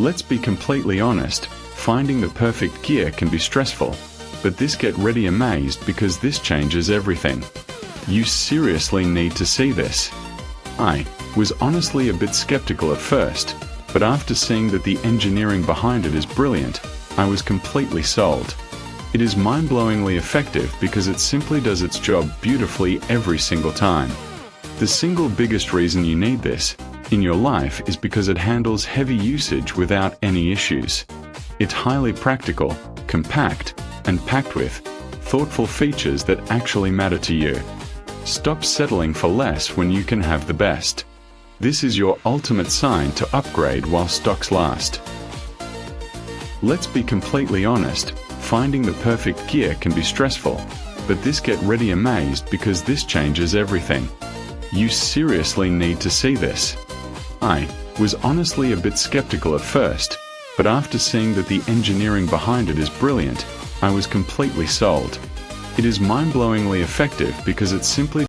Let's be completely honest, finding the perfect gear can be stressful, but get ready amazed because this changes everything. You seriously need to see this. I was honestly a bit skeptical at first, but after seeing that the engineering behind it is brilliant, I was completely sold. It is mind-blowingly effective because it simply does its job beautifully every single time. The single biggest reason you need this in your life is because it handles heavy usage without any issues. It's highly practical, compact, and packed with thoughtful features that actually matter to you. Stop settling for less when you can have the best. This is your ultimate sign to upgrade while stocks last. Let's be completely honest, finding the perfect gear can be stressful, but get ready amazed because this changes everything. You seriously need to see this. I was honestly a bit skeptical at first, but after seeing that the engineering behind it is brilliant, I was completely sold. It is mind-blowingly effective because it simply